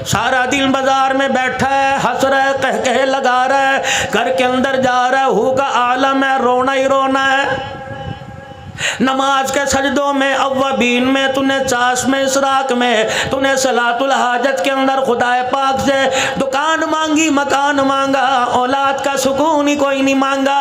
सारा दिन बाजार में बैठा है, हंस रहा है, कह कह लगा रहा है, घर के अंदर जा रहा है, हू का आलम है, रोना ही रोना है। नमाज के सजदों में, अव्वबीन में, तूने चाश में, इसराक में, तूने सलातुल हाजत के अंदर खुदाए पाक से दुकान मांगी, मकान मांगा, औलाद का सुकून ही कोई नहीं मांगा।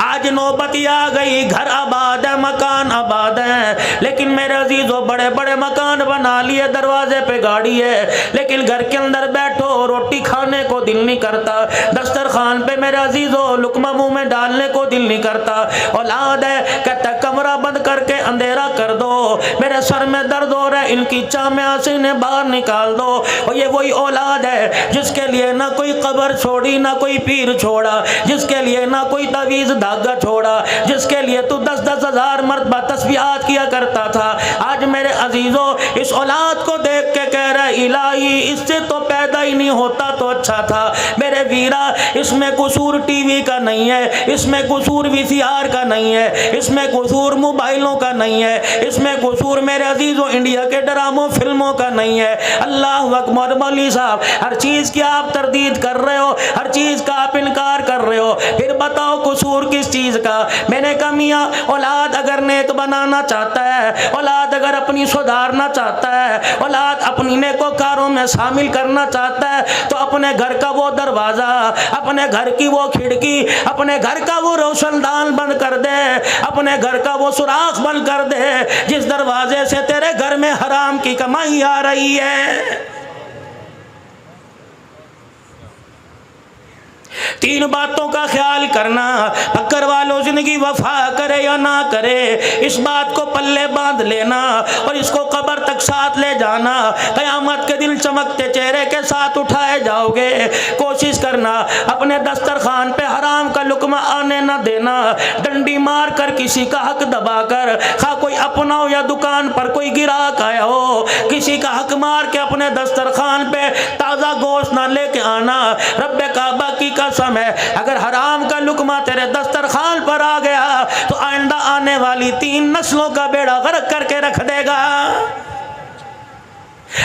आज नौबत आ गई, घर आबाद है, मकान आबाद है, लेकिन मेरे अजीजों बड़े बड़े मकान बना लिए, दरवाजे पे गाड़ी है, लेकिन घर के अंदर बैठो रोटी खाने को दिल नहीं करता, दस्तरखान पे मेरे अजीजों लुकमा मुंह में डालने को दिल नहीं करता। औलाद है, कहता कमरा बंद करके अंधेरा कर दो, मेरे सर में दर्द हो रहा है, इनकी चामिया से इन्हें बाहर निकाल दो। और ये वही औलाद है जिसके लिए ना कोई कब्र छोड़ी, ना कोई पीर छोड़ा, जिसके लिए ना कोई तवीज धागा छोड़ा, जिसके लिए तू 10-10 हज़ार मरतबा तस्बीहात किया करता था। आज मेरे अजीजों इस औलाद को देख के कह रहा इलाही इससे तो पैदा ही नहीं होता तो अच्छा था। मेरे वीरा, इसमें कसूर टीवी का नहीं है, इसमें कसूर वीसीआर का नहीं है, इसमें कसूर मोबाइलों का नहीं है, इसमें कसूर मेरे अजीजों इंडिया के ड्रामों फिल्मों का नहीं है। अल्लाह अकबर। मौलवी साहब, हर चीज़ की आप तरदीद कर रहे हो, हर चीज़ का आप इनकार कर रहे हो, फिर बताओ कसूर किस चीज का? मैंने कहा मियां, औलाद अगर नेक बनाना चाहता है, औलाद अगर अपनी सुधारना चाहता है, औलाद अपनी नेकोकारों में शामिल करना चाहता है, तो अपने घर का वो दरवाजा, अपने घर की वो खिड़की, अपने घर का वो रोशनदान बंद कर दे, अपने घर का वो सुराख बंद कर दे जिस दरवाजे से तेरे घर में हराम की कमाई आ रही है। तीन बातों का ख्याल करना, फकर वालों जिंदगी वफा करे या ना करे, इस बात को पल्ले बांध लेना और इसको कब्र तक साथ ले जाना। कयामत के दिन चमकते चेहरे के साथ उठाए जाओगे। कोशिश करना अपने दस्तरखान पे हराम का लुकमा आने ना देना। डंडी मार कर किसी का हक दबा कर, खा कोई अपना हो या दुकान पर कोई गिराक आया हो, किसी का हक मार के अपने दस्तरखान पे ताज़ा गोश्त ना लेके आना। रब्बे काबा की कसम है, अगर हराम का लुकमा तेरे दस्तरखान पर आ गया तो आइंदा आने वाली 3 नस्लों का बेड़ा गर्क करके रख देगा।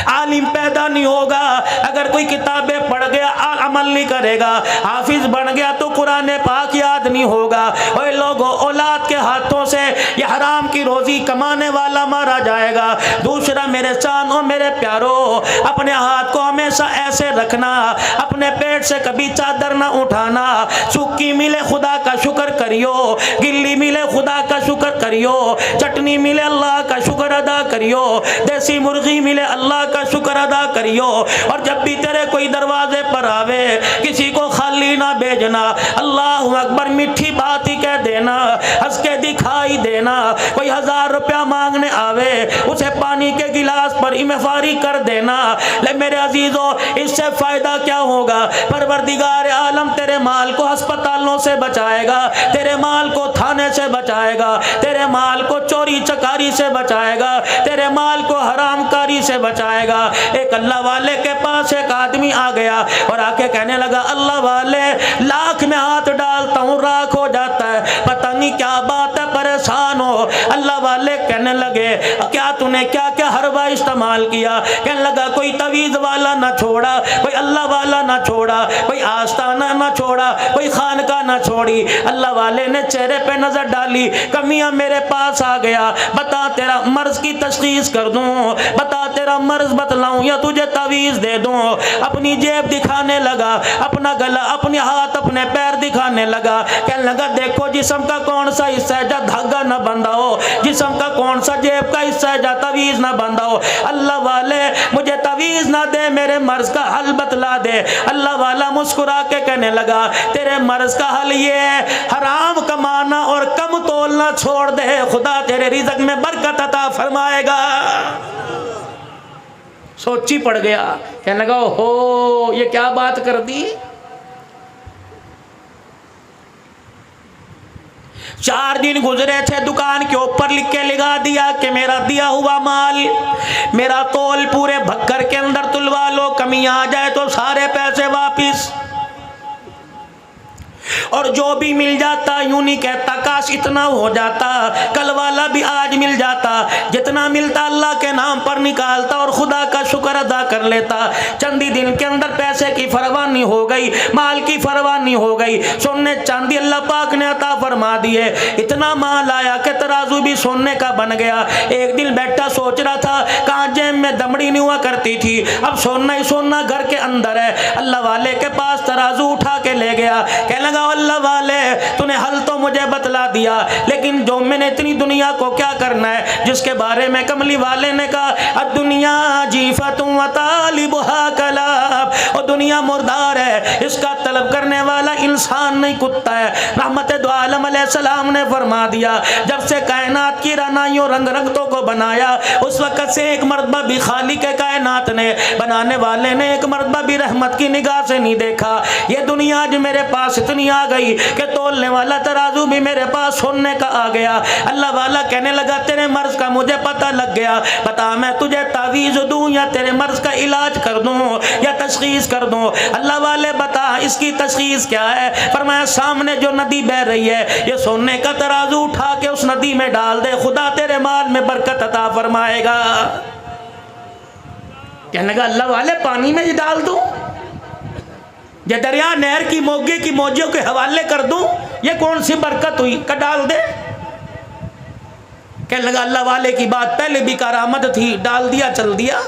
आलिम पैदा नहीं होगा अगर कोई किताबें पढ़ गया अमल नहीं करेगा, हाफिज बन गया तो कुरान पाक याद नहीं होगा। ओए लोगों, औलाद के हाथों से ये हराम की रोजी कमाने वाला मारा जाएगा। दूसरा, मेरे चानों मेरे प्यारों, अपने हाथ को हमेशा ऐसे रखना, अपने पेट से कभी चादर ना उठाना। सूखी मिले खुदा का शुक्र करियो, गिल्ली मिले खुदा का शुक्र करियो, चटनी मिले अल्लाह का शुक्र अदा करियो, देसी मुर्गी मिले अल्लाह का शुक्र अदा करियो। और जब भी तेरे कोई दरवाजे पर आवे, किसी को खाली ना भेजना, अल्लाह अकबर मीठी बात ही कह देना, हंस के दिखाई देना। कोई 1000 रुपया मांगने आवे, उसे पानी के गिलास पर इमफारी कर देना। ले मेरे अजीजों, इससे फायदा क्या होगा? परवरदिगार आलम तेरे माल को अस्पतालों से बचाएगा, तेरे माल को थाने से बचाएगा, तेरे माल को चोरी चकारी से बचाएगा, तेरे माल को हरामकारी से बचाएगा। एक अल्लाह वाले के पास एक आदमी आ गया और आके कहने लगा, अल्लाह वाले, लाख में हाथ डालता हूँ राख हो जाता है, पता नहीं क्या बात है, परेशान हो। अल्लाह वाले कहने लगे, क्या तूने क्या क्या हरवा इस्तेमाल किया? कहने लगा, कोई तवीज़ वाला ना छोड़ा, कोई अल्लाह वाला ना छोड़ा, कोई आस्ताना ना छोड़ा, कोई खानका ना छोड़ी। अल्लाह वाले ने चेहरे पे नजर डाली, कमियां मेरे पास आ गया, बता तेरा मर्ज की तशखीस कर दूं, बता तेरा मर्ज बतलाऊं या तुझे तवीज़ दे दूं। अपनी जेब दिखाने लगा, अपना गला, अपने हाथ, अपने पैर दिखाने लगा। कहने लगा, देखो जिस्म का कौन सा हिस्सा है जहाँ धागा ना बंधा हो, जिस्म का कौन सा जेब का हिस्सा है जहाँ तवीज़ ना बंधा हो। अल्लाह वाले, मुझे तवीज़ ना दे, मेरे मर्ज का हल बतला दे। अल्लाह वाला मुस्कुरा के कहने लगा, तेरे मर्ज का हल ये है, हराम कमाना और कम तोलना छोड़ दे, खुदा तेरे रिज़्क़ में बरकत अता फरमाएगा। सोची पड़ गया, कहने लगा, हो ये क्या बात कर दी। 4 दिन गुजरे थे, दुकान के ऊपर लिख के लगा दिया कि मेरा दिया हुआ माल, मेरा तोल पूरे भक्कर के अंदर तुलवा लो, कमी आ जाए तो सारे पैसे वापिस। और जो भी मिल जाता यूं नहीं कहता काश इतना हो जाता, कल वाला भी आज मिल जाता। जितना मिलता अल्लाह के नाम पर निकालता और खुदा का शुक्र अदा कर लेता। चंद ही दिन के अंदर पैसे की परवाह नहीं हो गई, माल की परवाह नहीं हो गई, सोने चांदी अल्लाह पाक ने अता फरमा दिए। इतना माल आया कि तराजू भी सोने का बन गया। एक दिन बैठा सोच रहा था कहाँ जेब में दमड़ी नहीं हुआ करती थी, अब सोना ही सोना घर के अंदर है। अल्लाह वाले के पास तराजू उठा के ले गया, कहने लगा अल्लाह वाले तूने हल तो मुझे बतला दिया, लेकिन जो मैंने इतनी दुनिया को क्या करना है जिसके बारे में कमली वाले ने कहा दुनिया जीफतुम व तालिबुहा कलाब, और दुनिया मुर्दार है, इसका तलब करने वाला इंसान नहीं कुत्ता है। रहमत दो आलम अलैहिस्सलाम ने फरमा दिया जब से कायनात की रनाइयों रंग रंगतों को बनाया उस वक्त से एक मर्तबा भी खालिक कायनात ने बनाने वाले ने एक मर्तबा भी रहमत की निगाह से नहीं देखा। ये दुनिया आज मेरे पास इतनी आ गई कि तोलने वाला तराजू भी मेरे पास सोने का आ गया। अल्लाह वाला कहने लगा तेरे मर्ज का मुझे पता लग गया, बता मैं तुझे तावीज़ दूं या तेरे मर्ज का इलाज कर दूं या तशखीस कर दूं। अल्लाह वाले बता इसकी तशखीस क्या है? फरमाया सामने जो नदी बह रही है ये सोने का तराजू उठा के उस नदी में डाल दे, खुदा तेरे माल में बरकत अता फरमाएगा। कहने लगा अल्लाह वाले पानी में ही डाल दूं, ये दरिया नहर की मोगे की मौजों के हवाले कर दूं, ये कौन सी बरकत हुई का डाल दे। कहने लगा अल्लाह वाले की बात पहले भी करामत थी, डाल दिया चल दिया।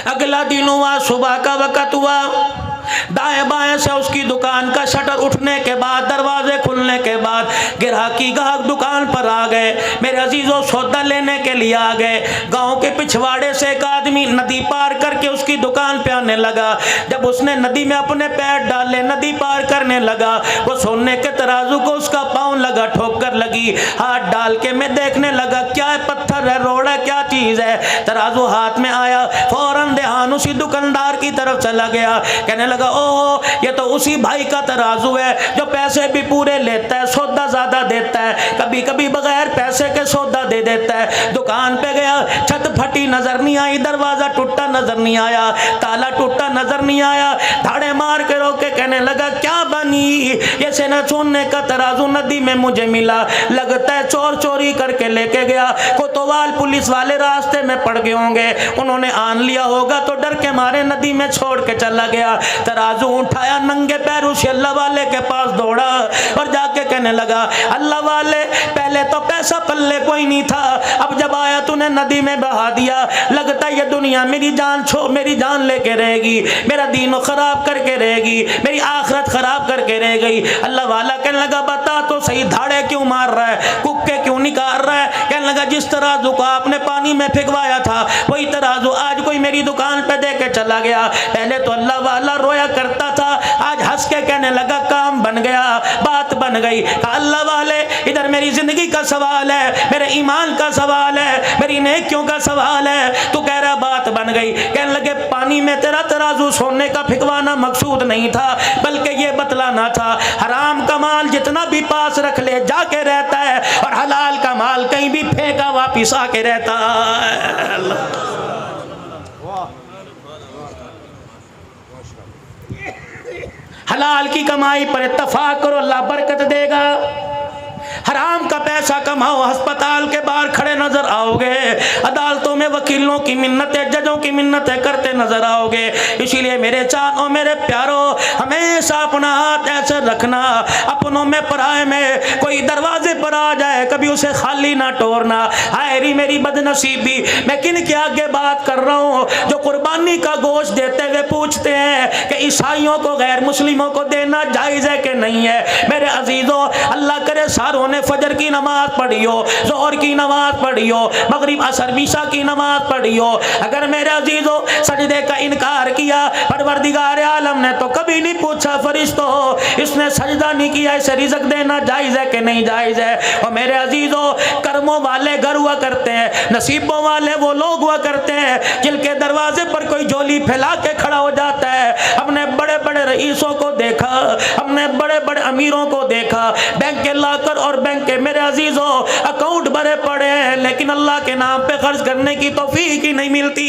अगला दिन हुआ, सुबह का वक़्त हुआ, दाएं बाएं से उसकी दुकान का शटर उठने के बाद दरवाजे खुलने के बाद ग्राहकी ग्राहक दुकान पर आ गए। मेरे अजीजों सौदा लेने के लिए आ गए। गांव के पिछवाड़े से एक आदमी नदी पार करके उसकी दुकान पे आने लगा। जब उसने नदी में अपने पैर डाले नदी पार करने लगा, वो सोने के तराजू को उसका पाँव लगा, ठोकर लगी, हाथ डाल के मैं देखने लगा क्या है, पत्थर है, रोड़ा क्या चीज है। तराजू हाथ में आया, फौरन ध्यान उसी दुकानदार की तरफ चला गया। कहने लगा ओ ये तो उसी भाई का तराजू है जो पैसे भी पूरे लेता है, सौदा ज्यादा देता है, कभी कभी बगैर पैसे के सौदा दे देता है। दुकान पे गया, छत फटी नजर नहीं आई, दरवाजा टूटा नजर नहीं आया, ताला टूटा नजर नहीं आया, धाड़े मार के रोके कहने लगा क्या बनी, ये सेना सोने का तराजू नदी में मुझे मिला, लगता है चोर चोरी करके लेके गया। कोतवाल पुलिस वाले रास्ते में पड़ गए होंगे, उन्होंने आन लिया होगा तो डर के मारे नदी में छोड़ के चला गया। तराजू उठाया, नंगे पैरों से अल्लाह वाले के पास दौड़ा और जाके कहने लगा अल्लाह वाले पहले तो पैसा पल्ले कोई नहीं था, अब जब आया तूने नदी में बहा दिया, लगता है ये दुनिया मेरी जान लेके रहेगी, मेरा दीन खराब करके रहेगी, मेरी आखिरत खराब करके रह गई। अल्लाह वाला कहने लगा बता तो सही धाड़े क्यों मार रहा है, कुक्के क्यों निकाल रहा है। कहने लगा जिस तराजू को आपने पानी में फेंकवाया था वही तराजू आज कोई मेरी दुकान पे दे के चला गया। पहले तो अल्लाह वाला रोया करता था, आज हंस के कहने लगा काम बन गया, बात बन गई। अल्लाह वाले इधर मेरी जिंदगी का सवाल है, मेरे ईमान का सवाल है, मेरी नेकियों का सवाल है, तू कह रहा बात बन गई। कहने लगे पानी में तेरा तराजू सोने का फेंकवाना मकसूद नहीं था, बल्कि ये बतलाना था हराम का माल जितना भी पास रख ले जाके रहता है और हलाल का माल कहीं भी फेंका वापिस आके रहता है। हलाल की कमाई पर इत्तफाक करो, अल्लाह बरकत देगा। हराम का पैसा कमाओ, अस्पताल के बाहर खड़े नजर आओगे, अदालतों में वकीलों की मिन्नतें, जजों की मिन्नतें करते नजर आओगे। इसीलिए मेरे चारों मेरे प्यारों हमेशा अपना हाथ ऐसे रखना, अपनों में पराए में कोई दरवाजे पर आ जाए कभी उसे खाली ना तोड़ना। हायरी मेरी बदनसीबी, मैं किन के आगे बात कर रहा हूँ जो कुर्बानी का गोश्त देते हुए पूछते हैं कि ईसाइयों को गैर मुस्लिमों को देना जायज़ है कि नहीं है। मेरे अजीजों अल्लाह करे सारों ने फजर की नमाज पढ़ी हो, जोहर की नमाज पढ़ी हो, मगरिब असर ईशा की नमाज पढ़ी हो, अगर मेरे अजीजों सजदे का इनकार किया परवरदिगार आलम ने तो कभी नहीं पूछा फरिश्तों इसने सजदा नहीं किया इसे रिज़्क देना जायज़ है कि नहीं जायज़ है। और मेरे अजीजों कर्मों वाले घर हुआ करते हैं, नसीबों वाले वो लोग हुआ करते हैं जिनके दरवाजे पर कोई झोली फैला के खड़ा हो जाता है। हमने बड़े बड़े रईसों को देखा, हमने बड़े बड़े अमीरों को देखा, बैंक के लाकर और बैंक के मेरे अजीजों अकाउंट भरे पड़े हैं लेकिन अल्लाह के नाम पे खर्च करने की तौफीक ही नहीं मिलती।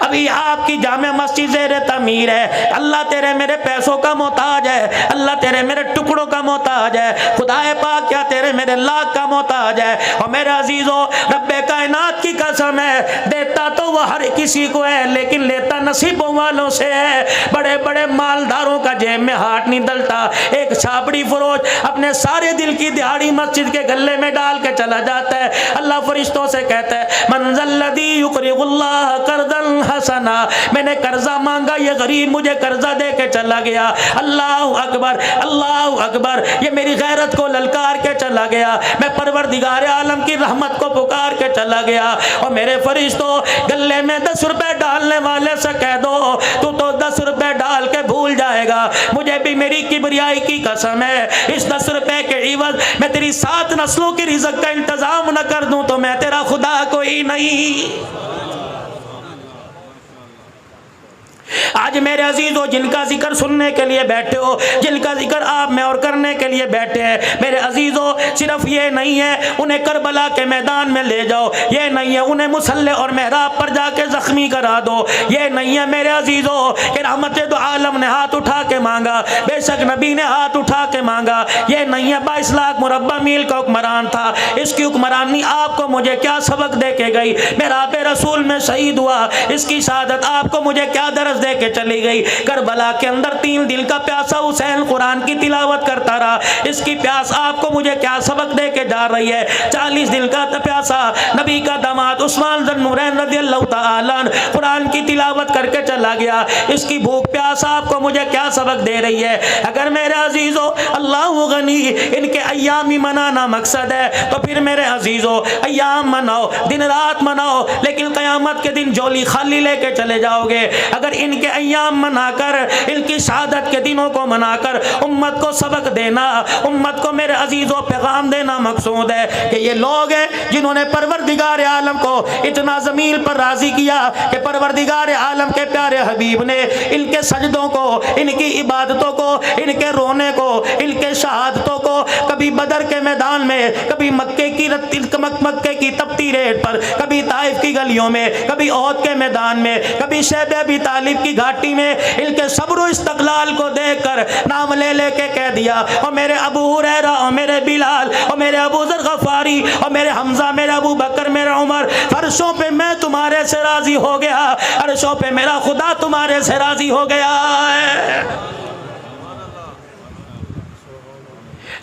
अभी आपकी जामे मस्जिद ज़ेरे तमीर है। अल्लाह तेरे मेरे पैसों का मोहताज है, अल्लाह तेरे मेरे टुकड़ों का मोहताज है, खुदाए पाक क्या तेरे मेरे लाख का मोहताज है। और मेरे अजीजों, रब्बे कायनात की कसम है, देता तो वह हर किसी को है, लेकिन लेता नसीबों वालों से है। बड़े बड़े मालदारों का जेब में हाथ नहीं डलता। एक छापड़ी फरोज अपने सारे दिल की दिहाड़ी मस्जिद के गले में डाल के चला जाता है। अल्लाह फरिश्तों से कहता है, मंज़ल्लज़ी युक़रिज़ुल्लाह क़र्ज़न हसना, मैंने कर्जा मांगा, ये गरीब मुझे कर्जा दे के चला गया। अल्लाहु अकबर, अल्लाहु अकबर, ये मेरी गैरत को ललकार के चला गया। मैं परवरदिगार आलम की रहमत को पुकार के चला गया। और मेरे फरिश्तों, गले में 10 रुपए डालने वाले से कह दो, तू तो 10 रुपए डाल के भूल जाएगा। मुझे भी मेरी किबरियाई की कसम है, इस 10 रुपए के इवज मैं तेरी 7 नस्लों की रिज़्क़ का इंतजाम न कर दूं तो मैं तेरा खुदा कोई नहीं। आज मेरे अजीजों, जिनका जिक्र सुनने के लिए बैठे हो, जिनका जिक्र आप में और करने के लिए बैठे हैं, मेरे अजीजों, सिर्फ ये नहीं है उन्हें करबला के मैदान में ले जाओ, ये नहीं है उन्हें मुसल्ले और मेहराब पर जाके जख्मी करा दो, ये नहीं है मेरे अजीजों कि रहमत दो आलम ने हाथ उठा के मांगा, बेशक नबी ने हाथ उठा के मांगा, ये नहीं है 22 लाख मुरब्बा मील का हुक्मरान था, इसकी हुक्मरानी आपको मुझे क्या सबक दे के गई। मेरा आबे रसूल में शहीद हुआ, इसकी शहादत आपको मुझे क्या दर्ज दे के चली गई। करबला के अंदर 3 दिन का प्यासा हुसैन कुरान की तिलावत करता रहा, इसकी प्यास आपको मुझे क्या सबक दे के जा रही है। 40 दिन का प्यासा नबी का दामाद उस्मान ज़ुन्नुरैन रज़ियल्लाहु तआला अन्हु कुरान की तिलावत करके चला गया, इसकी भूख प्यास आपको मुझे क्या सबक दे रही है। अगर मेरे अजीजों अल्लाह गनी इनके अय्याम ही मनाना मकसद है तो फिर मेरे अजीजों अय्याम मनाओ, दिन रात मनाओ, लेकिन क़यामत के दिन झोली खाली लेके चले जाओगे। अगर इनके अय्याम मनाकर, इनकी शहादत के दिनों को मनाकर उम्मत को सबक देना, उम्मत को मेरे अजीजों पैगाम देना मकसूद है कि ये लोग हैं जिन्होंने परवरदिगार आलम को इतना ज़मीन पर राज़ी किया कि परवरदिगार आलम के प्यारे हबीब ने इनके सजदों को, इनकी इबादतों को, इनके रोने को, इनके शहादतों को कभी बदर के मैदान में, कभी मक्के की तपती रेत पर, कभी ताइफ की गलियों में, कभी ओहद के मैदान में, कभी शैबे अबी तालिब की घाटी में, इनके सब्र इस्तक़लाल को देखकर नाम ले लेके कह दिया, और मेरे अबू हुरैरा और मेरे बिलाल और मेरे अबू ज़र गफ़ारी और मेरे हमजा, मेरे अबू बकर, मेरे उमर, फर्शों पे मैं तुम्हारे से राज़ी हो गया, अर्शों पे मेरा खुदा तुम्हारे से राज़ी हो गया है।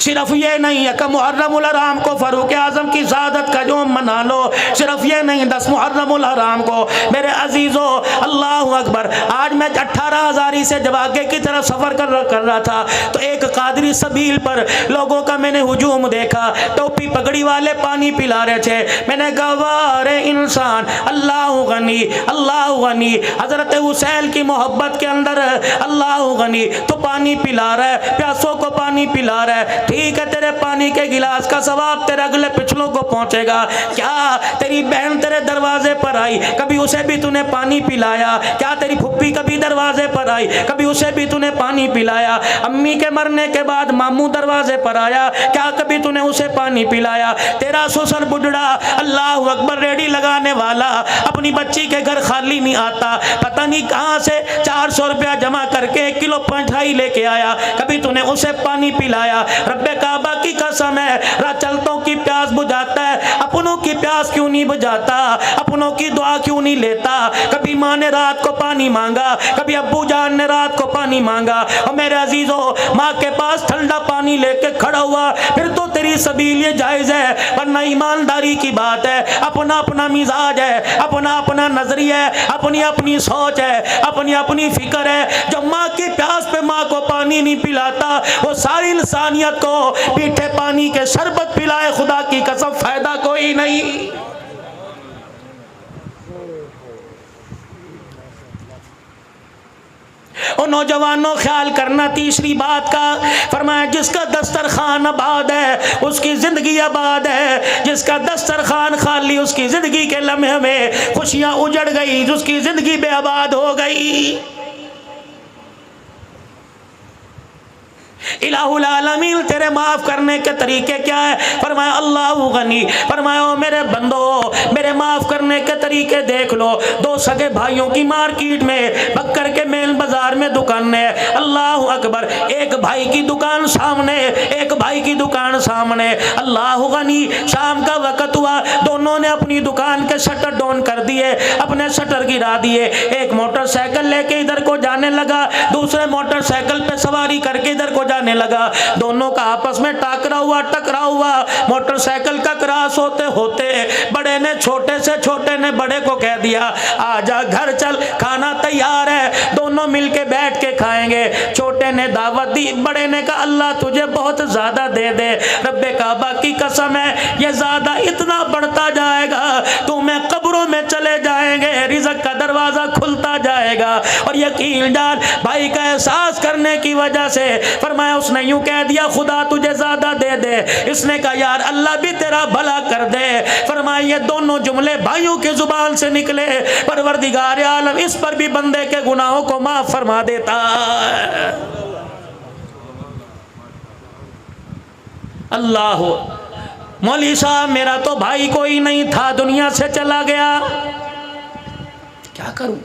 सिर्फ ये नहीं है कि मुहर्रमुल हराम को फ़ारूक आज़म की शहादत का यौम मना लो, सिर्फ ये नहीं 10 मुहर्रमुल हराम को मेरे अजीज़ों, अल्लाह अकबर। आज मैं 18,000 से जब आगे की तरफ सफ़र कर रहा था तो एक कादरी सबील पर लोगों का मैंने हुजूम देखा, टोपी पगड़ी वाले पानी पिला रहे थे। मैंने कहा वाह रे इंसान, अल्लाह गनी, अल्लाह गनी, हज़रत हुसैन की मोहब्बत के अंदर अल्लाह गनी, तो पानी पिला रहा है, प्यासों को पानी पिला रहा है, ठीक है, तेरे पानी के गिलास का सवाब तेरे अगले पिछलों को पहुंचेगा। क्या तेरी बहन तेरे दरवाजे पर आई, कभी उसे भी तूने पानी पिलाया? क्या तेरी फुप्पी कभी दरवाजे पर आई, कभी उसे भी तूने पानी पिलाया? अम्मी के मरने के बाद मामू दरवाजे पर आया, क्या कभी तूने उसे पानी पिलाया? तेरा ससुर बुढ़ा अल्लाह अकबर रेडी लगाने वाला अपनी बच्ची के घर खाली नहीं आता, पता नहीं कहाँ से 400 रुपया जमा करके 1 किलो मिठाई लेके आया, कभी तूने उसे पानी पिलाया? रब्बे काबा की कसम है, चलतों की प्यास बुझाता है, अपनों की प्यास क्यों नहीं बुझाता, अपनों की दुआ क्यों नहीं लेता? कभी माँ ने रात को पानी मांगा, कभी अब्बू जान ने रात को पानी मांगा, और मेरे अजीजों माँ के पास ठंडा पानी लेके खड़ा हुआ, फिर तो तेरी सबील ये जायज़ है, वरना ईमानदारी की बात है, अपना अपना मिजाज है, अपना अपना नजरिया है, अपनी अपनी सोच है, अपनी अपनी फिक्र है। जो माँ की प्यास पे माँ को पानी नहीं पिलाता, वो सारी इंसानियत को मीठे पानी के शरबत पिलाए, खुदा की कसम फायदा कोई नहीं। और नौजवानों ख्याल करना, तीसरी बात का फरमाया, जिसका दस्तरखान आबाद है उसकी जिंदगी आबाद है, जिसका दस्तरखान खाली उसकी जिंदगी के लम्हे में खुशियां उजड़ गई, उसकी जिंदगी बेआबाद हो गई। इलाहुल आलमीन तेरे माफ करने के तरीके क्या है? फरमाया अल्लाहु गनी। फरमाया ओ मेरे बंदो मेरे माफ करने के तरीके देख लो। दो सगे भाइयों की मार्केट में बक्कर के मेन बाजार में दुकान है, अल्लाह अकबर, एक भाई की दुकान सामने, एक भाई की दुकान सामने, अल्लाह गनी। शाम का वक्त हुआ, दोनों ने अपनी दुकान के शटर डाउन कर दिए, अपने शटर गिरा दिए। एक मोटरसाइकिल लेके इधर को जाने लगा, दूसरे मोटरसाइकिल पे सवारी करके इधर को जाने लगा। दोनों का आपस में टकराव हुआ। मोटरसाइकिल का क्रॉस होते होते बड़े ने छोटे से, छोटे ने बड़े को कह दिया आजा घर चल, खाना तैयार है, दोनों मिलके बैठ के खाएंगे। छोटे ने दावत दी, बड़े ने कहा अल्लाह तुझे बहुत ज्यादा दे दे, रब्बे काबा की कसम है ये ज्यादा इतना बढ़ता जाएगा, तुम्हें कब्रों में चले जाएंगे, रिज़्क़ का दरवाजा खुलता जाएगा। और यकीन जान भाई का एहसास करने की वजह से फरमाया, उसने यूं कह दिया खुदा तुझे ज्यादा दे दे, इसने कहा यार अल्लाह भी तेरा भला कर दे। फरमाया ये दोनों जुमले भाइयों के जुबान से निकले, परवरदिगार आलम इस पर भी बंदे के गुनाहों को माफ फरमा देता है। अल्लाह, मौली साहब मेरा तो भाई कोई नहीं था, दुनिया से चला गया, क्या करूं?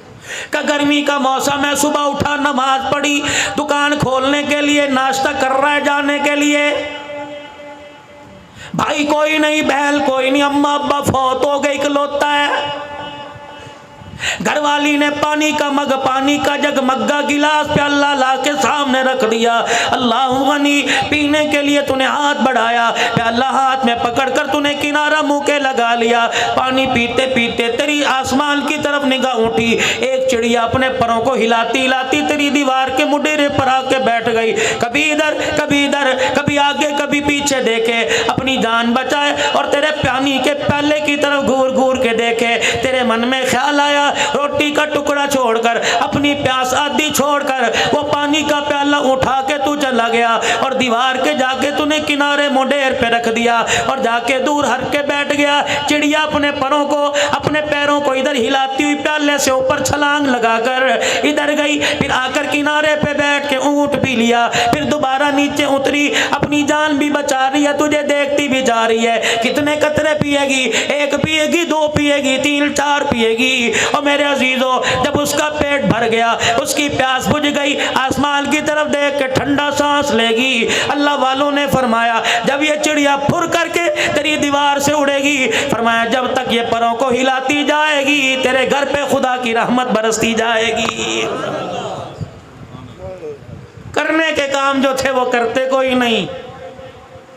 का गर्मी का मौसम है, सुबह उठा नमाज पढ़ी, दुकान खोलने के लिए नाश्ता कर रहा है जाने के लिए, भाई कोई नहीं, बहन कोई नहीं, अम्मा अब्बा फौत हो गए, इकलौता है। घरवाली ने पानी का मग, पानी का जग, मग्गा, गिलास प्याला ला के सामने रख दिया। अल्लाह गनी, पीने के लिए तूने हाथ बढ़ाया, प्याला हाथ में पकड़कर तूने किनारा मुंह के लगा लिया। पानी पीते पीते तेरी आसमान की तरफ निगाह उठी, एक चिड़िया अपने परों को हिलाती हिलाती तेरी दीवार के मुडेरे पर आके बैठ गई। कभी इधर कभी इधर, कभी आगे कभी पीछे देखे, अपनी जान बचाए और तेरे पानी के प्याले की तरफ घूर घूर के देखे। तेरे मन में ख्याल आया रोटी का टुकड़ा छोड़कर, अपनी प्यास आदि छोड़कर वो पानी का प्याला उठा के तू चला गया और दीवार के जाके तूने किनारे मुंडेर पे रख दिया और जाके दूर हट के बैठ गया। चिड़िया अपने परों को, अपने पैरों को इधर हिलाती हुई प्याले से ऊपर छलांग लगाकर इधर गई, फिर आकर किनारे पे बैठ के ऊँट पी लिया, फिर दोबारा नीचे उतरी, अपनी जान भी बचा रही है, तुझे देखती भी जा रही है। कितने कतरे पिएगी? एक पिएगी, दो पिएगी, तीन चार पिएगी। और मेरे अजीजों जब उसका पेट भर गया, उसकी प्यास बुझ गई, आसमान की तरफ देख के ठंडा सांस लेगी। अल्लाह वालों ने फरमाया जब ये चिड़िया फुर करके तेरी दीवार से उड़ेगी, फरमाया जब तक ये परों को हिलाती जाएगी तेरे घर पे खुदा की रहमत बरसती जाएगी। करने के काम जो थे वो करते कोई नहीं।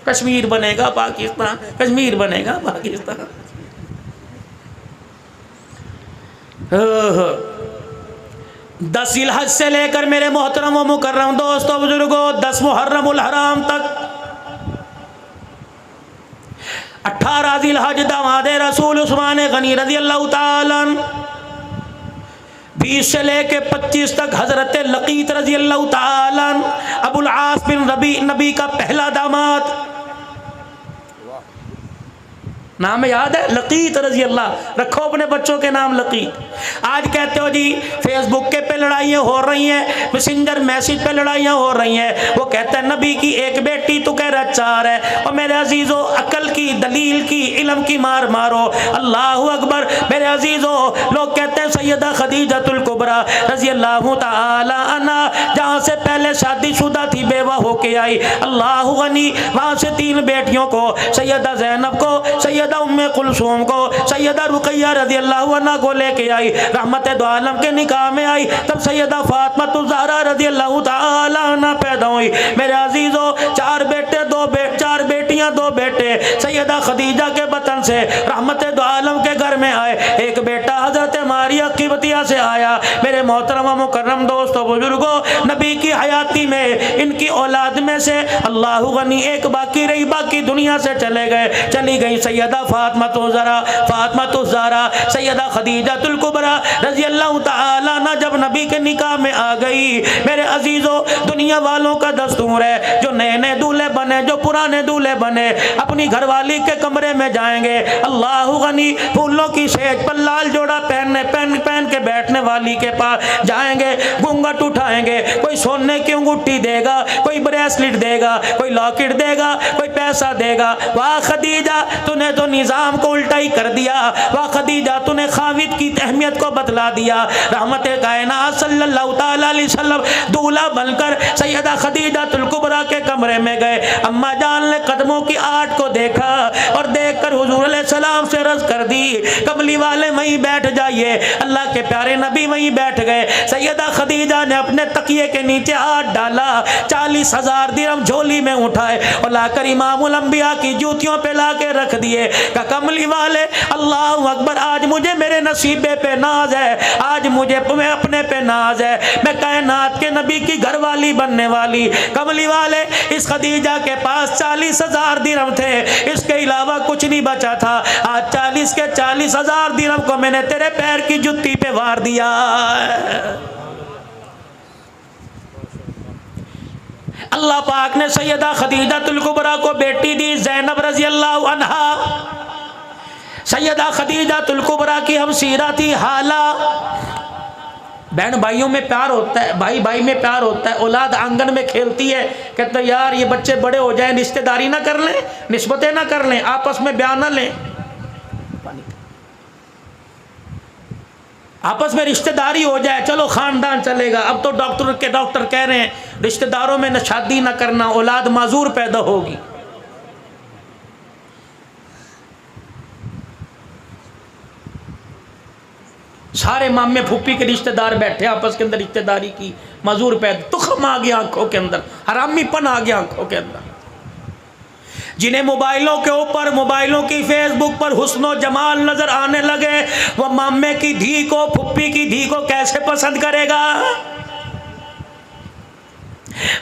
कश्मीर बनेगा पाकिस्तान, कश्मीर बनेगा पाकिस्तान। 10 जिलहज से लेकर मेरे मोहतरम व मुकर्रम दोस्तों बुजुर्गों 10 मुहर्रमुल हराम तक 18 जिलहज दामादे रसूल उस्मान गनी रज़ी अल्लाह ताला 20 से लेके 25 तक हजरत लकीत रज़ी अल्लाह ताला अबुल आस बिन रबी नबी का पहला दामाद, नाम याद है लकीत रजी अल्लाह, रखो अपने बच्चों के नाम लकीत। आज कहते हो जी फेसबुक के पे लड़ाइयाँ हो रही हैं, मैसेंजर मैसेज पे लड़ाइयाँ हो रही हैं, वो कहता है नबी की एक बेटी तो कह रहा 4 है। और मेरे अजीज़ों अकल की, दलील की, इल्म की मार मारो, अल्लाह अकबर। मेरे अजीज़ों लोग कहते हैं सैयदा खदीजतुल कुबरा रजी अल्लाह ताला अन्हा जहाँ से पहले शादीशुदा थी, बेवा होके आई, अल्लाह गनी, वहाँ से 3 बेटियों को, सैयदा ज़ैनब को, सैयदा उम्मे कुलसूम को, सैयदा रुकैया रज़ी अल्लाह अन्हा को लेके आई, रहमत दो आलम के निकाह में आई, तब सैयदा फातिमा ज़हरा रज़ी अल्लाह ताला अन्हा पैदा हुई। मेरे अजीज़ों 4 बेटे 4 बेटियां 2 बेटे सैयदा खदीजा के बतन से रहमत दो आलम के घर में आए। एक बेटा हजरत मारिया क़िब्तिया से आया। मेरे मोहतरम व मुकर्रम दोस्तों बुजुर्गों, नबी की हयाती में इनकी औलाद में से अल्लाह गनी एक बाकी रही, बाकी दुनिया से चली गई सैयदा फातिमा तो ज़हरा सैयदा खदीजतुल कुबरा रज़ी अल्लाह ताला अन्हा जब नबी के निकाह में आ गई। मेरे अजीज़ों दुनिया वालों का दस्तूर है, जो नए नए दूल्हे बने, जो पुराने दूल्हे बने, अपनी घरवाली के कमरे में जाएंगे, अल्लाह गनी फूलों की सेज पर लाल जोड़ा पहन के बैठने वाली के पास जाएंगे, घूंघट उठाएंगे, कोई सोने की अंगूठी देगा, कोई ब्रेसलेट देगा, कोई लॉकेट देगा, कोई पैसा देगा। वाह खदीजा, तूने तो निज़ाम को उल्टा ही कर दिया। वाह खदीजा, तूने खाविद की अहमियत को बतला दिया। रहमत कायनात सल्लल्लाहु तआला अलैहि वसल्लम दूल्हा बनकर सैयदा खदीजा तुल कुबरा के कमरे में गए। अम्मा जान ने कदमों की आट को देखा और देखकर हुजूर अलैहिस्सलाम से अर्ज़ कर दी, कमली वाले वहीं बैठ जाइए। अल्लाह के प्यारे नबी वहीं बैठ गए। सैयदा खदीजा ने अपने तकिए के नीचे हाथ डाला, 40,000 दिरहम झोली में उठाए और लाकर इमामुल अंबिया की जूतियों पे लाके रख दिए। का कमली वाले अल्लाहु अकबर, आज मुझे मेरे नसीबे पे नाज है, आज मुझे अपने पे नाज है, मैं कायनात के नबी की घरवाली बनने वाली। कमली वाले, इस खदीजा के पास 40,000 दिरहम थे, इसके अलावा कुछ नहीं बचा था। आज 40,000 दिरहम को मैंने तेरे पैर की जुत्ती पे वार दिया। अल्लाह पाक ने सैयदा खदीजा तुल कुबरा को बेटी दी ज़ैनब रज़ी अल्लाह अन्हा। सैयदा खदीजा तुल कुबरा की हम सीरा थी हाला। बहन भाइयों में प्यार होता है, भाई भाई में प्यार होता है। औलाद आंगन में खेलती है, कहते यार ये बच्चे बड़े हो जाएं, रिश्तेदारी ना कर लें, निस्बतें ना कर लें, आपस में बयान ना लें, आपस में रिश्तेदारी हो जाए, चलो खानदान चलेगा। अब तो डॉक्टर कह रहे हैं रिश्तेदारों में न शादी ना करना, औलाद माजूर पैदा होगी। सारे मामे फूफी के रिश्तेदार बैठे आपस के अंदर रिश्तेदारी की, मजूर पैदा, तुखम आ गया आंखों के अंदर, हरामीपन आ गया आंखों के अंदर। जिन्हें मोबाइलों के ऊपर, मोबाइलों की फेसबुक पर हुस्नो जमाल नजर आने लगे, वह मामे की धी को, फुप्पी की धी को कैसे पसंद करेगा।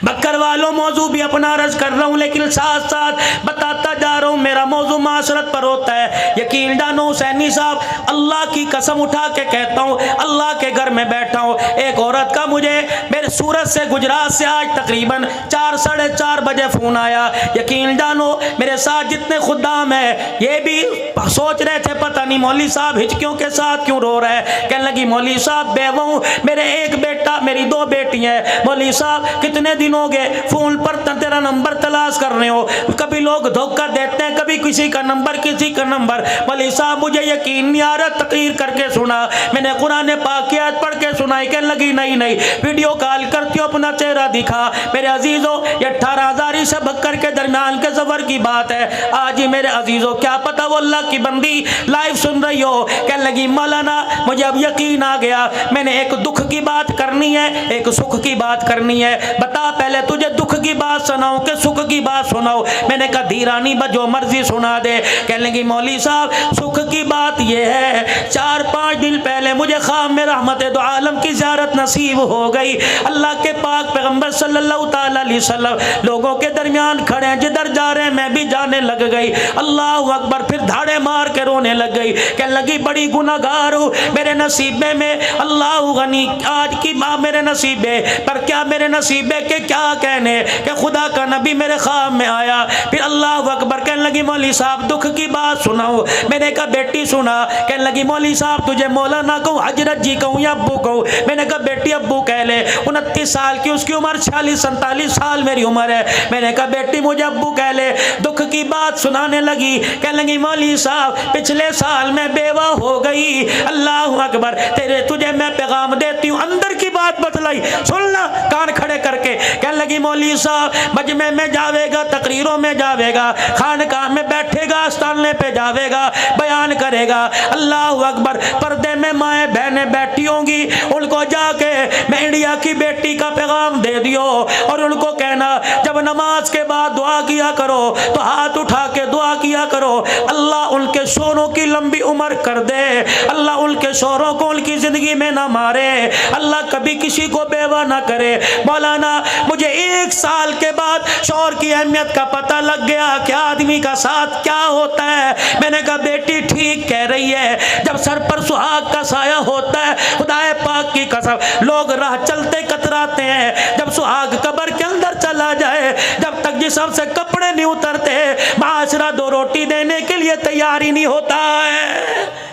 बक्कर वालों, मौजू भी अपना अर्ज कर रहा हूँ, लेकिन साथ साथ बताता जा रहा हूँ, मेरा मौजू माशरत पर होता है। यकीन जानो हुसैनी साहब, अल्लाह की कसम उठा के कहता हूँ, अल्लाह के घर में बैठा हूँ, एक औरत का मुझे मेरे सूरत से, गुजरात से आज तकरीबन 4 साढ़े 4 बजे फ़ोन आया। यकीन जानो मेरे साथ जितने खुद्दाम हैं ये भी सोच रहे थे पता नहीं मौली साहब हिचकियों के साथ क्यों रो रहे हैं। कहने लगी मौली साहब बेवा हूँ, मेरे एक बेटा, मेरी 2 बेटियाँ हैं। मौली साहब कितने दिन हो गए फोन पर तेरा नंबर तलाश कर रहे हो, कभी लोग धोखा देते हैं, कभी किसी का नंबर किसी का नंबर। मौलवी साहब मुझे यकीन नहीं आ रहा, तकरीर करके सुना, मैंने कुरान पाक की आयत पढ़ के सुनाई। कहने लगी नहीं नहीं, वीडियो कॉल करती हो, अपना चेहरा दिखा। मेरे अजीजों, ये 18,000 से बक्कर के दरमियान के सफर की बात है। आज ही मेरे अजीजों, क्या पता वो अल्लाह की बंदी लाइव सुन रही हो। कहने लगी मौलाना मुझे अब यकीन आ गया, मैंने एक दुख की बात करनी है, एक सुख की बात करनी है। बता पहले तुझे दुख की बात सुनाऊं कि सुख की बात सुनाऊं। मैंने कहा धीरानी जो मर्जी सुना दे। कहने लगी मौली साहब सुख की बात यह है, 4-5 दिन पहले मुझे ख्वाब में रहमत दो आलम की ज़ियारत नसीब हो गई। अल्लाह के पाक पैगंबर सल्लल्लाहु ताला अलैहि वसल्लम लोगों के दरमियान खड़े हैं, जिधर जा रहे हैं मैं भी जाने लग गई। अल्लाह अकबर, फिर धाड़े मार के रोने लग गई। कहने लगी बड़ी गुनाहगार हूँ, मेरे नसीबे में अल्लाह गनी आज की माँ मेरे नसीबे पर, क्या मेरे नसीबे के क्या कहने कि खुदा का नबी मेरे ख्वाब में आया। फिर अल्लाह अकबर, कहने लगी मौली साहब दुख की बात सुनाओ। मैंने कहा बेटी सुना। कहने लगी मौली साहब तुझे मौलाना कहूँ, हजरत जी कहूँ या अब्बू कहूँ। मैंने कहा बेटी अब्बू कह ले। 29 साल की उसकी उम्र, 46-47 साल मेरी उम्र है। मैंने कहा बेटी मुझे अब्बू कह ले। दुख की बात सुनाने लगी। कहने लगी मौली साहब पिछले साल मैं बेवा हो गई। अल्लाह अकबर, तेरे तुझे मैं पैगाम देती हूँ, अंदर की बात बतलाई, सुनना कान खड़े करके। कहने लगी मौली साहब मजमे में जावेगा, तकरीरों में जावेगा, खानकाह में बैठेगा, आस्ताने पे जावेगा, बयान करेगा। अल्लाह अकबर, पर्दे में माएँ बहनें बैठी होंगी, उनको जाके मैं इंडिया की बेटी का पैगाम दे दियो और उनको कहना जब नमाज के बाद दुआ किया करो तो हाथ उठा के दुआ किया करो, अल्लाह उनके शोरों की लंबी उम्र कर दे, अल्लाह उनके शोरों को उनकी जिंदगी में ना मारे, अल्लाह कभी किसी को बेवा ना करे। मौलाना मुझे 1 साल के बाद शौहर की अहमियत का पता लग गया कि आदमी का साथ क्या होता है। मैंने कहा बेटी ठीक कह रही है, जब सर पर सुहाग का साया होता है, खुदाए पाक की कसम लोग राह चलते कतराते हैं, जब सुहाग कब्र के अंदर चला जाए, जब तक जिस्म से कपड़े नहीं उतरते, माशरा 2 रोटी देने के लिए तैयार ही नहीं होता है।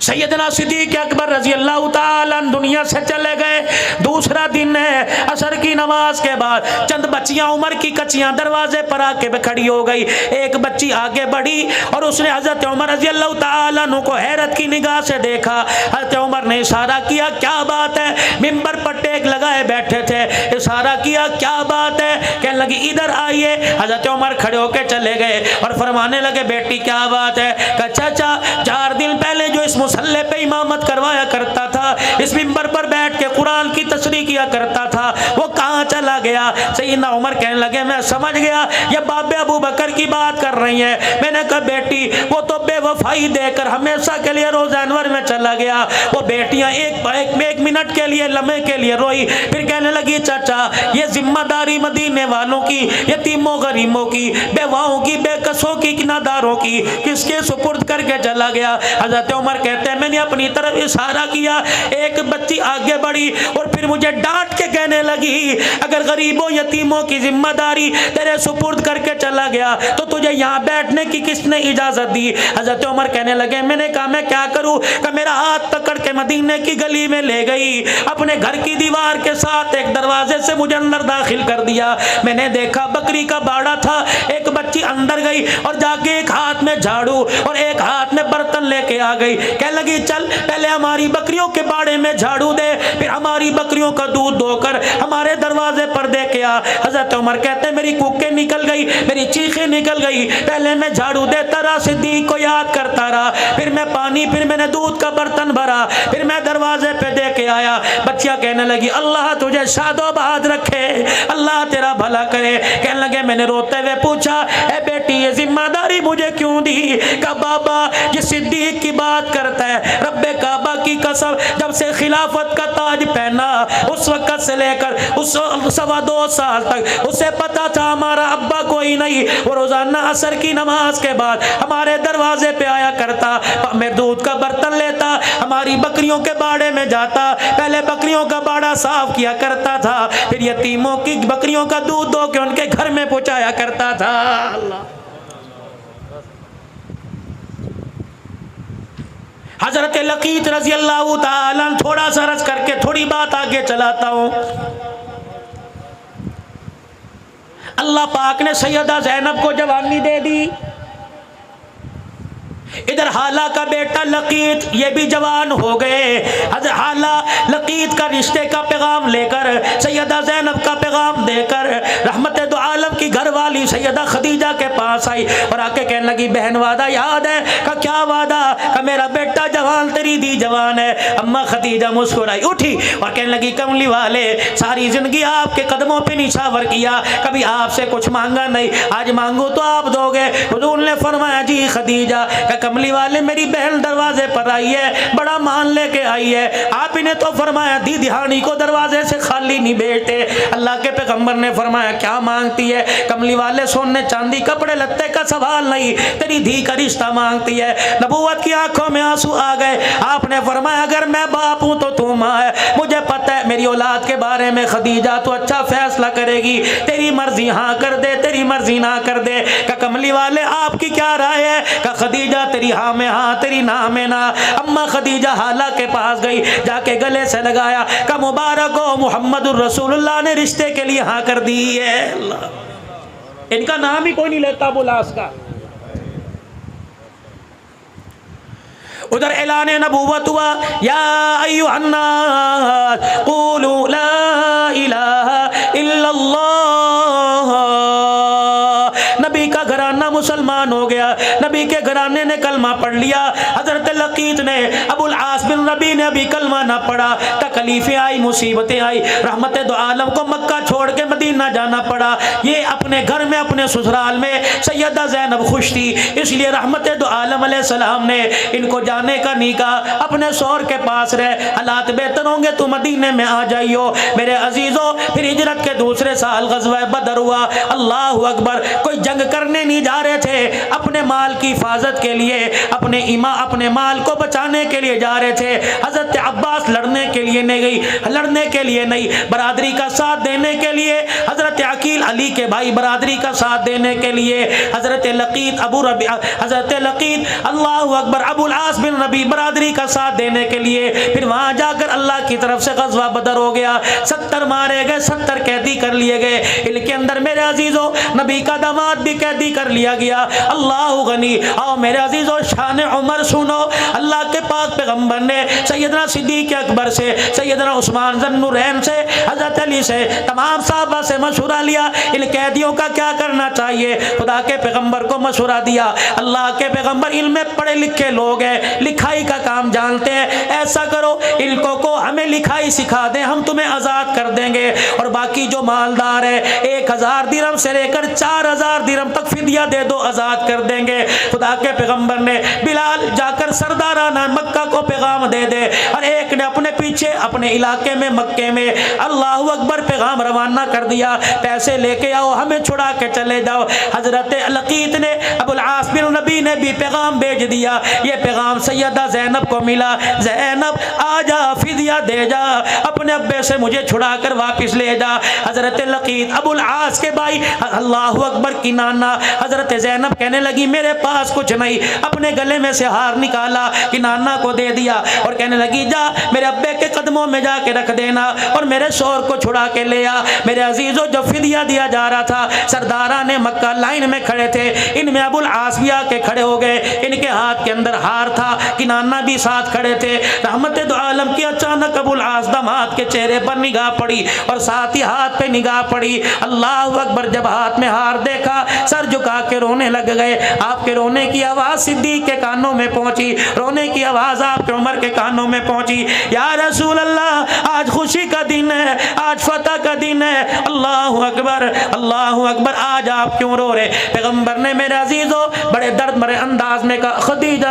सैयदना सिद्दीक़ अकबर रजी अल्लाह ताला दुनिया से चले गए। दूसरा दिन है, असर की नमाज के बाद चंद बच्चियां उम्र की कच्चियां दरवाजे पर आके खड़ी हो गई। एक बच्ची आगे बढ़ी और उसने हजरत उमर रजी अल्लाह ताला अन्हु को हैरत की निगाह से देखा। हजरत उमर ने इशारा किया, क्या बात है? मिंबर पर टेक लगाए बैठे थे, इशारा किया, क्या बात है? कहने लगी इधर आइए। हजरत उमर खड़े होकर चले गए और फरमाने लगे, बेटी क्या बात है? कहा चाचा, 4 दिन पहले जो इस मुसल्ले पे इमामत करवाया करता था, इस मिंबर पर बैठ के कुरान की तशरीह किया करता था, वो कहाँ चला गया? सैयदना उमर कहने लगे, मैं समझ गया ये बाबे अबू बकर की बात कर रही है। मैंने कहा बेटी, वो तो बेवफाई देकर हमेशा के लिए रोज़ा अनवर में चला गया। वो बेटियां एक मिनट के लिए, लम्हे के लिए रोई, फिर कहने लगी चाचा, ये जिम्मेदारी मदीने वालों की, यतीमों गरीबों की, बेवाओं की, बेकसों की, किनादारों की किसके सुपुर्द करके चला गया? हजरत उमर कहते हैं, मैंने अपनी तरफ इशारा किया, एक बच्ची आगे बढ़ी और फिर मुझे डांट के कहने लगी, अगर गरीबों यतीमों की जिम्मेदारी तेरे सुपुर्द करके चला गया तो तुझे यहाँ बैठने की किसने इजाजत दी? हजरत उमर कहने लगे, मैंने कहा मैं क्या करूँ? कि मेरा हाथ पकड़ के मदीने की गली में ले गई, अपने घर की दीवार के साथ एक दरवाजे से मुझे अंदर दाखिल कर दिया। मैंने देखा बकरी का बाड़ा था, एक बच्ची अंदर गई और जाके एक हाथ में झाड़ू और एक हाथ में बर्तन लेके आ गई। कह लगी, चल पहले हमारी बकरियों के बाड़े में झाड़ू दे, फिर हमारी बकरियों का दूध धोकर हमारे दरवाजे पर दे के आ। हजरत उमर कहते हैं, मेरी कूकें निकल गई, मेरी चीखें निकल गई। पहले मैं झाड़ू देता रहा, सिद्दीक को याद करता रहा, फिर मैं पानी, फिर मैंने दूध का बर्तन भरा, फिर मैं दरवाजे पे दे के आया। बच्चियां कहने लगी, अल्लाह तुझे शादोबाद रखे, अल्लाह तेरा भला करे। कहने लगे, मैंने रोते हुए पूछा, ए बेटी ये जिम्मेदारी मुझे क्यों दी? का बाबा ये सिद्दीक की बात करता है, रब्बे काबा की कसम, जब से खिलाफत का ताज पहना उस वक्त से लेकर उस 2.25 साल तक उसे पता था हमारा अब्बा कोई नहीं। वो रोजाना असर की नमाज के बाद हमारे दरवाजे पे आया करता, मैं दूध का बर्तन लेता, हमारी बकरियों के बाड़े में जाता, पहले बकरियों का बाड़ा साफ किया करता था, फिर यतीमों की बकरियों का दूध दो के उनके घर में पहुंचाया करता था। अल्लाह। हजरत लकीत रजी अल्लाह ताला, थोड़ा सा रस करके थोड़ी बात आगे चलाता हूं। अल्लाह पाक ने सैयदा ज़ैनब को जवानी दे दी, इधर हाला का बेटा लकीत ये भी जवान हो गए। हजरत हाला लकीत का रिश्ते का पैगाम लेकर, सैयदा ज़ैनब का पैगाम देकर रहमत दो आलम की घरवाली सैयदा खदीजा के पास आई और आके कहने लगी, बहन वादा याद है? का क्या वादा? का मेरा बेटा जवान, तेरी दी जवान है। अम्मा खदीजा मुस्कुराई, उठी और कहने लगी, कमली वाले सारी जिंदगी आपके कदमों पे निछावर किया, कभी आपसे कुछ मांगा नहीं, आज मांगू तो आप दोगे। हुजूर ने फरमाया, जी खदीजा, कमली वाले मेरी बहन दरवाजे पर आई है, बड़ा मान लेके आई है, आप ही ने तो फरमाया दी दिहानी को दरवाजे से खाली नहीं बैठे। अल्लाह के पैगंबर ने फरमाया, क्या मांगती है? कमली वाले सोने चांदी कपड़े लत्ते का सवाल नहीं, तेरी धी का रिश्ता मांगती है। नबूवत की आंखों में आंसू आ गए। आपने फरमाया, अगर मैं बाप हूं तो तू मां है, मुझे पता है मेरी औलाद के बारे में खदीजा तो अच्छा फैसला करेगी, तेरी मर्जी हाँ कर दे, तेरी मर्जी ना कर दे। का कमली वाले आपकी क्या राय है? का खदीजा तेरी हाँ में हाँ, तेरी ना में ना। अम्मा खदीजा हाला के पास गई, जाके गले से लगाया, का मुबारक हो मुहम्मदुर रसूलुल्लाह ने रिश्ते के लिए हाँ कर दी है। अल्लाह, इनका नाम ही कोई नहीं लेता बुलास का। उधर ऐलान नबूवत हुआ, या अय्युहन्नास क़ूलू ला इलाहा इल्लल्लाह। नबी का घराना मुसलमान हो गया, नबी के घराने ने कलमा पढ़ लिया। हजरत लकीत ने, अबुल आस बिन रबी ने अभी कलमा ना पढ़ा, तकलीफें आई, मुसीबतें आई, रहमत दो आलम को मक्का छोड़ के मदीना जाना पड़ा। ये अपने घर में, अपने ससुराल में सैयदा ज़ैनब खुश थी, इसलिए रहमत दो आलम अलैहिस्सलाम ने इनको जाने का नहीं कहा, अपने शौहर के पास रहे, हालात बेहतर होंगे तो मदीने में आ जाइयो। मेरे अजीजों, फिर हिजरत के दूसरे साल गज़वा बदर हुआ। अल्लाह अकबर, कोई जंग करने नहीं जा रहे थे, अपने अपने माल की हिफाजत के लिए, अपने माल को बचाने के लिए जा रहे थे। हजरत अब्बास लड़ने के लिए नहीं, बरादरी का साथ देने के लिए, हजरत अकील अली के भाई बरादरी का साथ देने के लिए, हजरत लकीत अल्लाहु अकबर अबुल आस बिन रबी बरादरी का साथ देने के लिए। फिर वहां जाकर अल्लाह की तरफ से गज़वा बदर हो गया, 70 मारे गए, 70 कैदी कर लिए गए। इनके अंदर मेरे अजीजों नबी का दामाद भी कैदी कर लिया गया। अल्लाह गनी। आओ मेरे अजीजों शान उमर सुनो। अल्लाह के पाक पैगंबर ने सैयदना सिद्दीक अकबर से, सैयदना उस्मान ज़न्नुरैन से, हजरत अली से, तमाम साहबा से मशवरा लिया इन कैदियों का क्या करना चाहिए। खुदा के पैगंबर को मशवरा दिया। अल्लाह के पैगंबर इनमें पढ़े लिखे लोग हैं, लिखाई का काम जानते हैं, ऐसा करो इनको को हमें लिखाई सिखा दें, हम तुम्हें आज़ाद कर देंगे। और बाकी जो मालदार है 1000 दिरहम से लेकर 4000 दिरहम तक फिदिया दे दो, आज़ाद कर देंगे। खुदा के पैगंबर ने बिलाल जाकर सरदाराना मक्का को पैगाम दे दे, और एक ने अपने पीछे अपने इलाके में मक्के में अल्लाहु अकबर पैगाम रवाना कर दिया, पैसे लेके आओ, हमें छुड़ा के चले जाओ। हजरत लकीत ने अबुल आस बिन नबी ने भी पैगाम भेज दिया। ये पैगाम सैयदा ज़ैनब को मिला, ज़ैनब आजा फिदिया दे जा, अपने अब्बे से मुझे छुड़ा कर वापस ले जा। हजरत लकीत अबुल आस के भाई अल्लाहु अकबर की नाना हजरत ज़ैनब कहने लगी मेरे पास कुछ नहीं, अपने गले में से हार निकाला कि नाना को दे दिया, और कहने लगी जा मेरे अब्बे के कदमों में जाके रख देना और मेरे शोहर को छुड़ा के ले आ। मेरे अजीजों जो फिदिया दिया जा रहा था, सरदारा ने मक्का लाइन में खड़े थे, इनमें अबुल आस भी आके खड़े हो गए, इनके हाथ के अंदर हार था कि नाना भी साथ खड़े थे। रहमत दो आलम की अचानक अबुल आस दामाद के चेहरे पर निगाह पड़ी और साथ ही हाथ पे निगाह पड़ी। अल्लाह अकबर जब हाथ में हार देखा सर झुका के रोने लग गए। आपके रोने की आवाज़ सिद्दीक के कानों में पहुंची, रोने की आवाज़ आपके उमर के कानों में पहुंची। या रसूल अल्लाह आज खुशी का दिन है, आज फतह का दिन है, अल्लाह अकबर आज आप क्यों रो रहे। पैगंबर ने मेरे अजीजों बड़े दर्द भरे अंदाज में कहा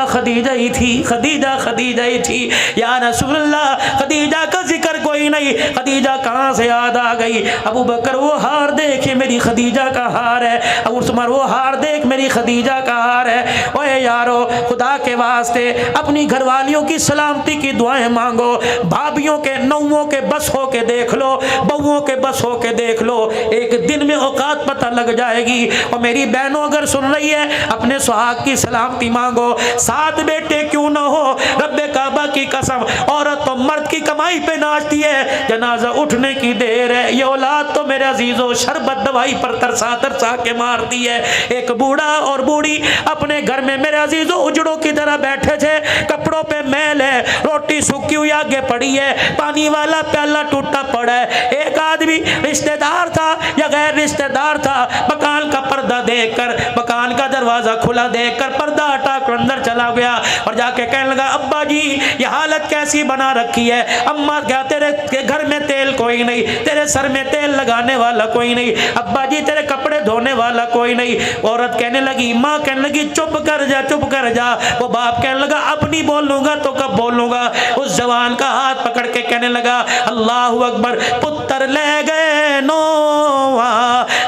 खदीजा ही थी। या रसूल अल्लाह खदीजा का जिक्र कोई नहीं, खदीजा कहाँ से याद आ गई। अबू बकर वो हार देखे मेरी खदीजा का हार है, अबू उस्मान वो हार देख मेरी खदीजा का हार है। ओए यारो खुदा के वास्ते अपनी घरवालियों की सलामती की दुआएं मांगो, भाभियों के नौओं के बस हो के देख लो, बहुओं के बस हो के देख लो, एक दिन में औकात पता लग जाएगी। और मेरी बहनों अगर सुन रही है अपने सुहाग की सलामती मांगो, 7 बेटे क्यों ना हो, रब्बे काबा की कसम औरत तो मर्द की कमाई पे नाचती है, जनाजा उठने की देर है। ये औलाद तो मेरे अजीजों शरबत दवाई पर तरसा के मारती है। एक बूढ़ा और बूढ़ी अपने घर में मेरे अजीजों उजड़ों की तरह बैठे थे, कपड़ों पे मैल है, रोटी सूखी हुई आगे पड़ी है, पानी वाला प्याला टूटा पड़ा है। एक आदमी रिश्तेदार था या गैर रिश्तेदार था, मकान का पर्दा देखकर, मकान का दरवाजा खुला देखकर पर्दा हटा कर अंदर चला गया और जाके कहने लगा अब्बा जी ये हालत कैसी बना रखी है। अम्मा क्या तेरे घर में तेल कोई नहीं, तेरे सर में तेल लगाने वाला कोई नहीं, अब्बा जी तेरे कपड़े धोने वाला कोई नहीं। औरत कहने लगी, माँ कहने लगी चुप कर जा। वो बाप कहने लगा अब नहीं बोलूंगा तो कब बोलूंगा। उस जवान का हाथ पकड़ के कहने लगा अल्लाहु अकबर, पुत्र ले गए नोवा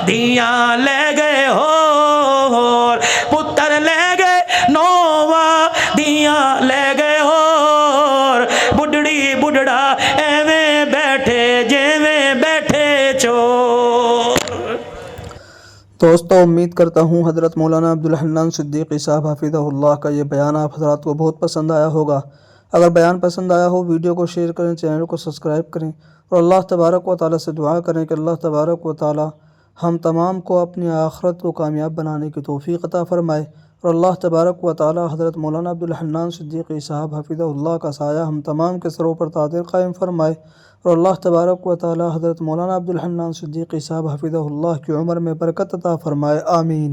दिया ले गए हो, पुत्र ले गए नोवा दिया ले गए हो, बुढ़ड़ी बुढ़ड़ा एवें बैठे जेवें बैठे चोर। दोस्तों उम्मीद करता हूँ हज़रत मौलाना अब्दुल हन्नान सिद्दीकी साहब हफ़िज़हुल्लाह का ये बयान आप हज़रात को बहुत पसंद आया होगा। अगर बयान पसंद आया हो वीडियो को शेयर करें, चैनल को सब्सक्राइब करें और अल्लाह तबारक व तआला से दुआ करें कि अल्लाह तबारक व तआला हम तमाम को अपनी आखिरत को कामयाब बनाने की तौफ़ीक़ अता फ़रमाए और अल्लाह तबारक व तआला हज़रत मौलाना अब्दुल हन्नान सिद्दीकी साहब हफ़िज़हुल्लाह का साया हम तमाम के सरों पर तादिर कायम फ़रमाए और अल्लाह तबारक व तआला हज़रत मौलाना अब्दुल हन्नान सिद्दीकी साहब हफ़िज़हुल्लाह की उम्र में बरकत अता फ़रमाए। आमीन।